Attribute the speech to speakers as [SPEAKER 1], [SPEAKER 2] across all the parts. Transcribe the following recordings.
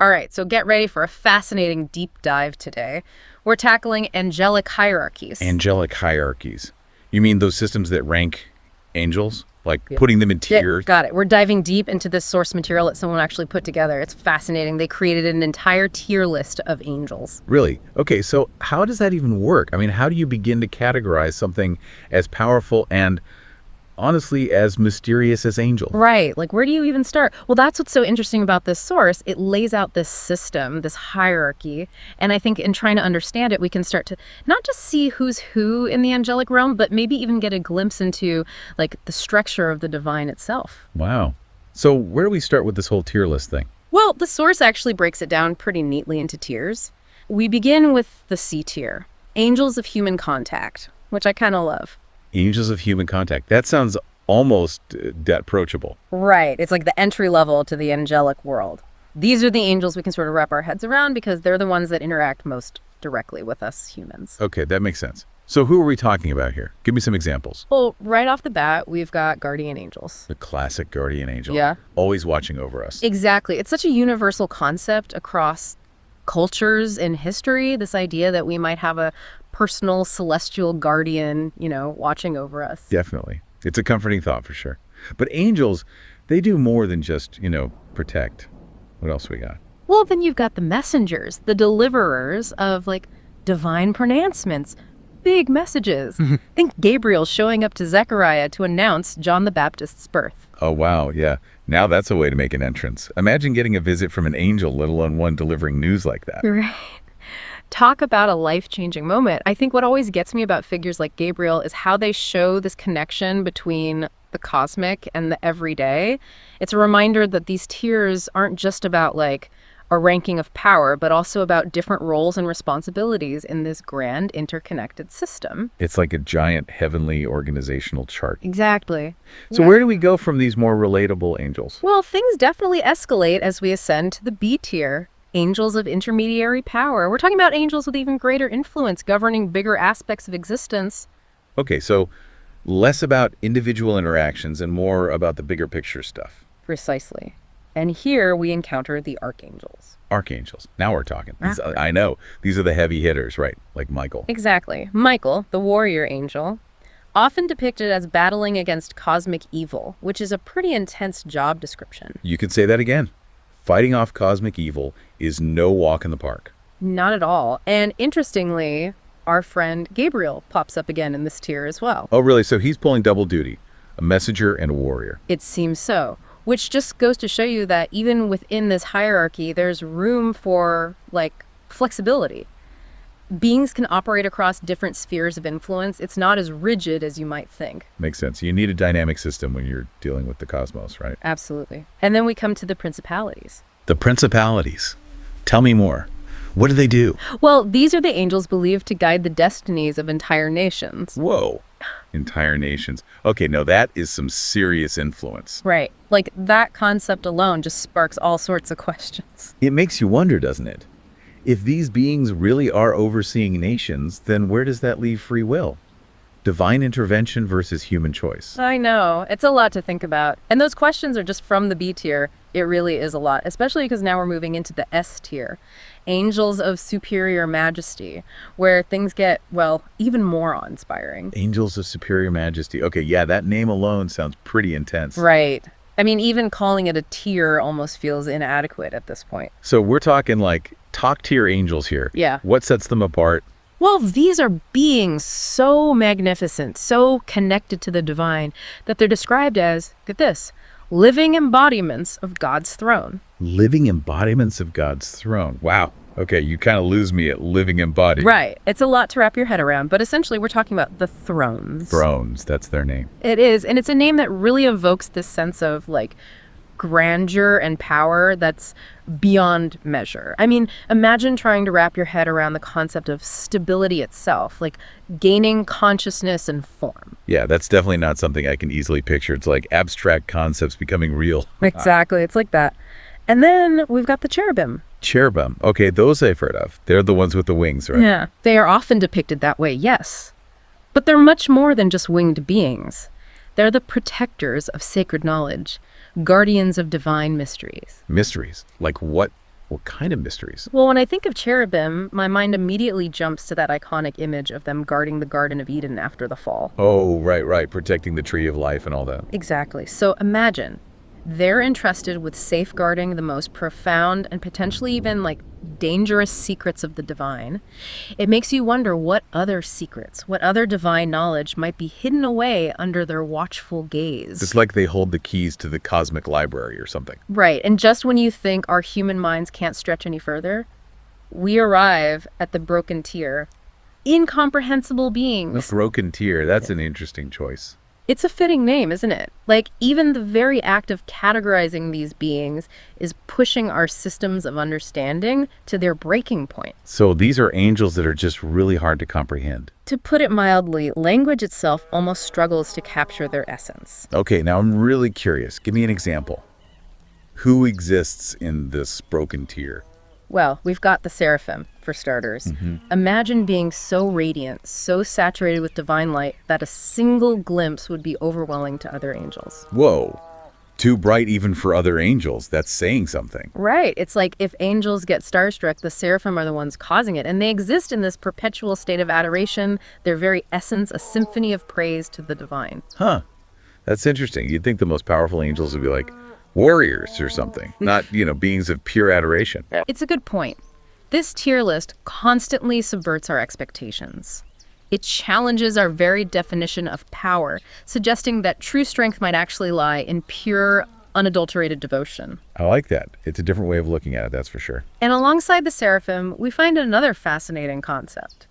[SPEAKER 1] All right, so get ready for a fascinating deep dive today. We're tackling angelic hierarchies.
[SPEAKER 2] Angelic hierarchies. You mean those systems that rank angels? Like putting them in tiers?
[SPEAKER 1] Yeah, got it. We're diving deep into this source material that someone actually put together. It's fascinating. They created an entire tier list of angels.
[SPEAKER 2] Really? Okay, so how does that even work? I mean, how do you begin to categorize something as powerful and honestly as mysterious as angels?
[SPEAKER 1] Right. Like, where do you even start? Well, that's what's so interesting about this source. It lays out this system, this hierarchy. And I think in trying to understand it, we can start to not just see who's who in the angelic realm, but maybe even get a glimpse into like the structure of the divine itself.
[SPEAKER 2] Wow. So where do we start with this whole tier list thing?
[SPEAKER 1] Well, the source actually breaks it down pretty neatly into tiers. We begin with the C tier, angels of human contact, which I kind of love.
[SPEAKER 2] Angels of human contact. That sounds almost approachable.
[SPEAKER 1] Right. It's like the entry level to the angelic world. These are the angels we can sort of wrap our heads around because they're the ones that interact most directly with us humans.
[SPEAKER 2] Okay, that makes sense. So who are we talking about here? Give me some examples.
[SPEAKER 1] Well, right off the bat, we've got guardian angels.
[SPEAKER 2] The classic guardian angel.
[SPEAKER 1] Yeah.
[SPEAKER 2] Always watching over us.
[SPEAKER 1] Exactly. It's such a universal concept across cultures in history, this idea that we might have a personal celestial guardian, watching over us.
[SPEAKER 2] Definitely. It's a comforting thought for sure. But angels, they do more than just, protect. What else we got?
[SPEAKER 1] Well, then you've got the messengers, the deliverers of like divine pronouncements, big messages. Think Gabriel showing up to Zechariah to announce John the Baptist's birth.
[SPEAKER 2] Oh, wow. Yeah. Now that's a way to make an entrance. Imagine getting a visit from an angel, let alone one delivering news like that.
[SPEAKER 1] Right. Talk about a life-changing moment. I think what always gets me about figures like Gabriel is how they show this connection between the cosmic and the everyday. It's a reminder that these tiers aren't just about like a ranking of power, but also about different roles and responsibilities in this grand interconnected system.
[SPEAKER 2] It's like a giant heavenly organizational chart.
[SPEAKER 1] Exactly.
[SPEAKER 2] So where do we go from these more relatable angels?
[SPEAKER 1] Well, things definitely escalate as we ascend to the B tier. Angels of intermediary power. We're talking about angels with even greater influence, governing bigger aspects of existence.
[SPEAKER 2] Okay, so less about individual interactions and more about the bigger picture stuff.
[SPEAKER 1] Precisely. And here we encounter the archangels.
[SPEAKER 2] Archangels. Now we're talking. I know. These are the heavy hitters, right? Like Michael.
[SPEAKER 1] Exactly. Michael, the warrior angel, often depicted as battling against cosmic evil, which is a pretty intense job description.
[SPEAKER 2] You could say that again. Fighting off cosmic evil is no walk in the park.
[SPEAKER 1] Not at all. And interestingly, our friend Gabriel pops up again in this tier as well.
[SPEAKER 2] Oh, really? So he's pulling double duty, a messenger and a warrior.
[SPEAKER 1] It seems so, which just goes to show you that even within this hierarchy, there's room for, flexibility. Beings can operate across different spheres of influence. It's not as rigid as you might think.
[SPEAKER 2] Makes sense. You need a dynamic system when you're dealing with the cosmos, right?
[SPEAKER 1] Absolutely. And then we come to the principalities.
[SPEAKER 2] The principalities. Tell me more. What do they do?
[SPEAKER 1] Well, these are the angels believed to guide the destinies of entire nations.
[SPEAKER 2] Whoa. Entire nations. Okay, no, that is some serious influence.
[SPEAKER 1] Right. Like that concept alone just sparks all sorts of questions.
[SPEAKER 2] It makes you wonder, doesn't it? If these beings really are overseeing nations, then where does that leave free will? Divine intervention versus human choice.
[SPEAKER 1] I know. It's a lot to think about. And those questions are just from the B tier. It really is a lot, especially because now we're moving into the S tier. Angels of superior majesty, where things get, even more awe-inspiring.
[SPEAKER 2] Angels of superior majesty. Okay, yeah, that name alone sounds pretty intense.
[SPEAKER 1] Right. I mean, even calling it a tier almost feels inadequate at this point.
[SPEAKER 2] So we're talking like top tier angels here.
[SPEAKER 1] Yeah.
[SPEAKER 2] What sets them apart?
[SPEAKER 1] Well, these are beings so magnificent, so connected to the divine, that they're described as, get this, living embodiments of God's throne.
[SPEAKER 2] Living embodiments of God's throne. Wow. Okay, you kind of lose me at living embodied.
[SPEAKER 1] Right. It's a lot to wrap your head around, but essentially we're talking about the thrones.
[SPEAKER 2] Thrones, that's their name.
[SPEAKER 1] It is, and it's a name that really evokes this sense of grandeur and power that's beyond measure. I mean, imagine trying to wrap your head around the concept of stability itself, like gaining consciousness and form.
[SPEAKER 2] Yeah, that's definitely not something I can easily picture. It's like abstract concepts becoming real.
[SPEAKER 1] Exactly, it's like that. And then we've got the cherubim.
[SPEAKER 2] Cherubim. Okay, those I've heard of. They're the ones with the wings, right?
[SPEAKER 1] Yeah, they are often depicted that way, yes. But they're much more than just winged beings. They're the protectors of sacred knowledge, guardians of divine mysteries.
[SPEAKER 2] Mysteries? Like what What kind of mysteries?
[SPEAKER 1] Well, when I think of cherubim, my mind immediately jumps to that iconic image of them guarding the Garden of Eden after the fall.
[SPEAKER 2] Oh, right. Protecting the tree of life and all that.
[SPEAKER 1] Exactly. So imagine they're entrusted with safeguarding the most profound and potentially even dangerous secrets of the divine. It makes you wonder what other secrets, what other divine knowledge might be hidden away under their watchful gaze.
[SPEAKER 2] It's like they hold the keys to the cosmic library or something.
[SPEAKER 1] Right. And just when you think our human minds can't stretch any further, we arrive at the broken tier. Incomprehensible beings.
[SPEAKER 2] The broken tier, that's an interesting choice.
[SPEAKER 1] It's a fitting name, isn't it? Even the very act of categorizing these beings is pushing our systems of understanding to their breaking point.
[SPEAKER 2] So these are angels that are just really hard to comprehend.
[SPEAKER 1] To put it mildly, language itself almost struggles to capture their essence.
[SPEAKER 2] Okay, now I'm really curious. Give me an example. Who exists in this broken tier?
[SPEAKER 1] Well, we've got the seraphim, for starters. Imagine being so radiant, so saturated with divine light, that a single glimpse would be overwhelming to other angels.
[SPEAKER 2] Whoa. Too bright even for other angels. That's saying something.
[SPEAKER 1] Right. It's like if angels get starstruck, the seraphim are the ones causing it. And they exist in this perpetual state of adoration, their very essence, a symphony of praise to the divine.
[SPEAKER 2] Huh. That's interesting. You'd think the most powerful angels would be like warriors or something, not, beings of pure adoration.
[SPEAKER 1] It's a good point. This tier list constantly subverts our expectations. It challenges our very definition of power, suggesting that true strength might actually lie in pure, unadulterated devotion.
[SPEAKER 2] I like that. It's a different way of looking at it, that's for sure.
[SPEAKER 1] And alongside the seraphim, we find another fascinating concept.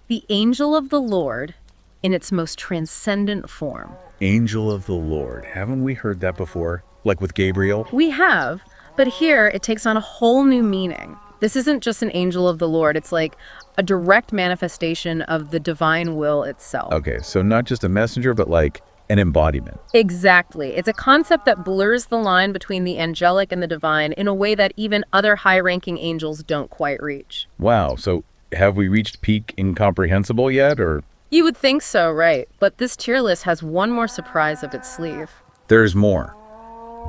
[SPEAKER 1] The angel of the Lord in its most transcendent form.
[SPEAKER 2] Angel of the Lord. Haven't we heard that before? Like with Gabriel?
[SPEAKER 1] We have, but here it takes on a whole new meaning. This isn't just an angel of the Lord. It's like a direct manifestation of the divine will itself.
[SPEAKER 2] Okay, so not just a messenger, but like an embodiment.
[SPEAKER 1] Exactly. It's a concept that blurs the line between the angelic and the divine in a way that even other high-ranking angels don't quite reach.
[SPEAKER 2] Wow, so have we reached peak incomprehensible yet, or?
[SPEAKER 1] You would think so, right? But this tier list has one more surprise up its sleeve.
[SPEAKER 2] There's more.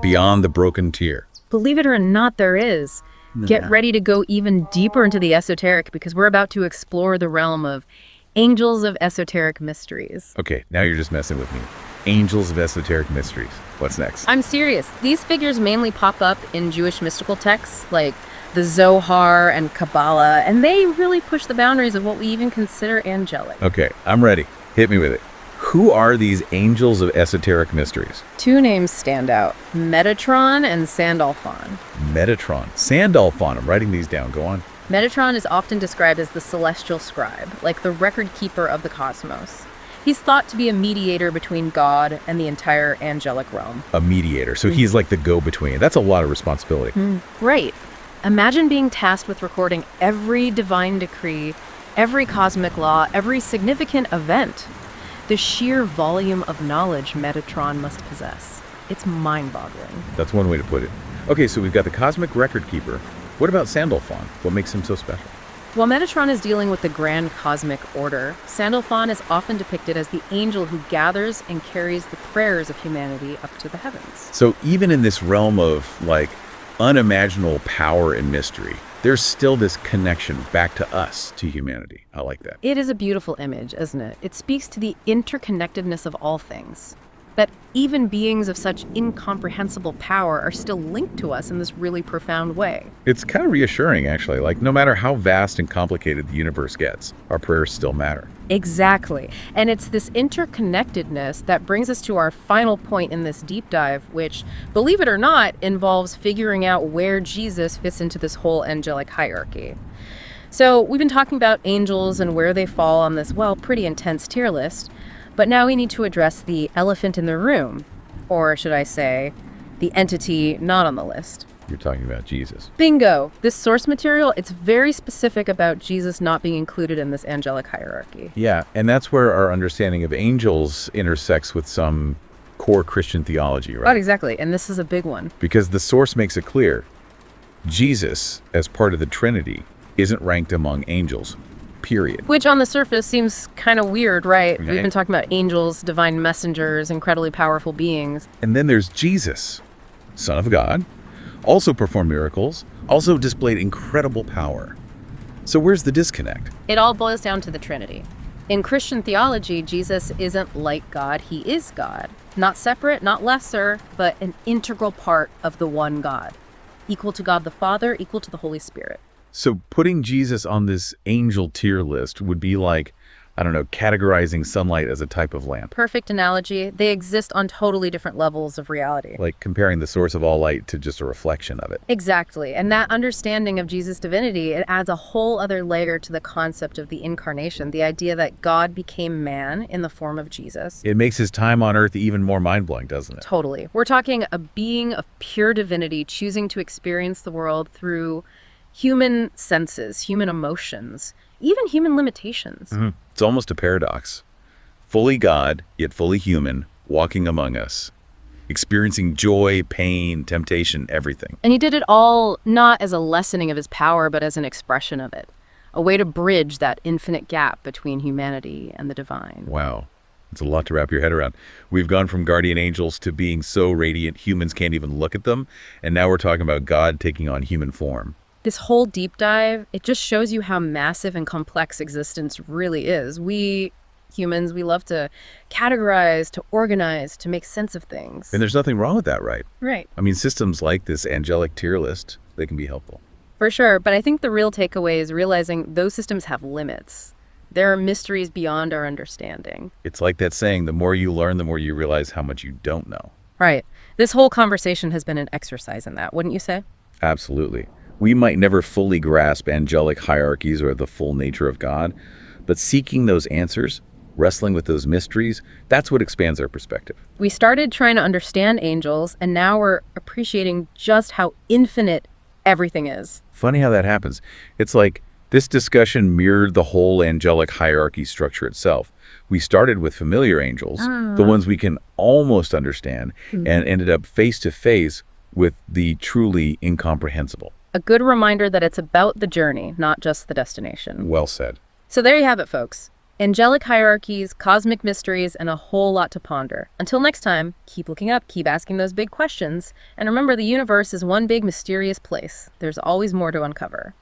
[SPEAKER 2] Beyond the broken tier.
[SPEAKER 1] Believe it or not, there is. Get ready to go even deeper into the esoteric because we're about to explore the realm of angels of esoteric mysteries.
[SPEAKER 2] Okay, now you're just messing with me. Angels of esoteric mysteries. What's next?
[SPEAKER 1] I'm serious. These figures mainly pop up in Jewish mystical texts like the Zohar and Kabbalah, and they really push the boundaries of what we even consider angelic.
[SPEAKER 2] Okay, I'm ready. Hit me with it. Who are these angels of esoteric mysteries?
[SPEAKER 1] Two names stand out, Metatron and Sandalphon.
[SPEAKER 2] Metatron. Sandalphon. I'm writing these down. Go on.
[SPEAKER 1] Metatron is often described as the celestial scribe, like the record keeper of the cosmos. He's thought to be a mediator between God and the entire angelic realm.
[SPEAKER 2] A mediator. So he's like the go-between. That's a lot of responsibility.
[SPEAKER 1] Right. Imagine being tasked with recording every divine decree, every cosmic law, every significant event. The sheer volume of knowledge Metatron must possess. It's mind-boggling.
[SPEAKER 2] That's one way to put it. Okay, so we've got the cosmic record keeper. What about Sandalphon? What makes him so special?
[SPEAKER 1] While Metatron is dealing with the grand cosmic order, Sandalphon is often depicted as the angel who gathers and carries the prayers of humanity up to the heavens.
[SPEAKER 2] So even in this realm of unimaginable power and mystery, there's still this connection back to us, to humanity. I like that.
[SPEAKER 1] It is a beautiful image, isn't it? It speaks to the interconnectedness of all things. That even beings of such incomprehensible power are still linked to us in this really profound way.
[SPEAKER 2] It's kind of reassuring, actually. No matter how vast and complicated the universe gets, our prayers still matter.
[SPEAKER 1] Exactly. And it's this interconnectedness that brings us to our final point in this deep dive, which, believe it or not, involves figuring out where Jesus fits into this whole angelic hierarchy. So we've been talking about angels and where they fall on this, pretty intense tier list. But now we need to address the elephant in the room, or should I say, the entity not on the list.
[SPEAKER 2] You're talking about Jesus.
[SPEAKER 1] Bingo! This source material, it's very specific about Jesus not being included in this angelic hierarchy.
[SPEAKER 2] Yeah, and that's where our understanding of angels intersects with some core Christian theology, right?
[SPEAKER 1] Right, exactly, and this is a big one.
[SPEAKER 2] Because the source makes it clear. Jesus, as part of the Trinity, isn't ranked among angels. Period.
[SPEAKER 1] Which on the surface seems kind of weird, right?
[SPEAKER 2] Okay.
[SPEAKER 1] We've been talking about angels, divine messengers, incredibly powerful beings.
[SPEAKER 2] And then there's Jesus, Son of God, also performed miracles, also displayed incredible power. So where's the disconnect?
[SPEAKER 1] It all boils down to the Trinity. In Christian theology, Jesus isn't like God, he is God. Not separate, not lesser, but an integral part of the one God. Equal to God the Father, equal to the Holy Spirit.
[SPEAKER 2] So putting Jesus on this angel tier list would be like, I don't know, categorizing sunlight as a type of lamp.
[SPEAKER 1] Perfect analogy. They exist on totally different levels of reality.
[SPEAKER 2] Like comparing the source of all light to just a reflection of it.
[SPEAKER 1] Exactly. And that understanding of Jesus' divinity, it adds a whole other layer to the concept of the incarnation, the idea that God became man in the form of Jesus.
[SPEAKER 2] It makes his time on earth even more mind-blowing, doesn't it?
[SPEAKER 1] Totally. We're talking a being of pure divinity choosing to experience the world through human senses, human emotions, even human limitations.
[SPEAKER 2] It's almost a paradox. Fully God, yet fully human, walking among us, experiencing joy, pain, temptation, everything.
[SPEAKER 1] And he did it all not as a lessening of his power, but as an expression of it, a way to bridge that infinite gap between humanity and the divine.
[SPEAKER 2] Wow. It's a lot to wrap your head around. We've gone from guardian angels to being so radiant humans can't even look at them, and now we're talking about God taking on human form.
[SPEAKER 1] This whole deep dive, it just shows you how massive and complex existence really is. We humans, we love to categorize, to organize, to make sense of things.
[SPEAKER 2] And there's nothing wrong with that, right?
[SPEAKER 1] Right.
[SPEAKER 2] I mean, systems like this angelic tier list, they can be helpful.
[SPEAKER 1] For sure, but I think the real takeaway is realizing those systems have limits. There are mysteries beyond our understanding.
[SPEAKER 2] It's like that saying, the more you learn, the more you realize how much you don't know.
[SPEAKER 1] Right. This whole conversation has been an exercise in that, wouldn't you say?
[SPEAKER 2] Absolutely. We might never fully grasp angelic hierarchies or the full nature of God, but seeking those answers, wrestling with those mysteries, that's what expands our perspective.
[SPEAKER 1] We started trying to understand angels, and now we're appreciating just how infinite everything is.
[SPEAKER 2] Funny how that happens. It's like this discussion mirrored the whole angelic hierarchy structure itself. We started with familiar angels, the ones we can almost understand, and ended up face to face with the truly incomprehensible.
[SPEAKER 1] A good reminder that it's about the journey, not just the destination.
[SPEAKER 2] Well said.
[SPEAKER 1] So there you have it, folks. Angelic hierarchies, cosmic mysteries, and a whole lot to ponder. Until next time, keep looking up, keep asking those big questions, and remember the universe is one big mysterious place. There's always more to uncover.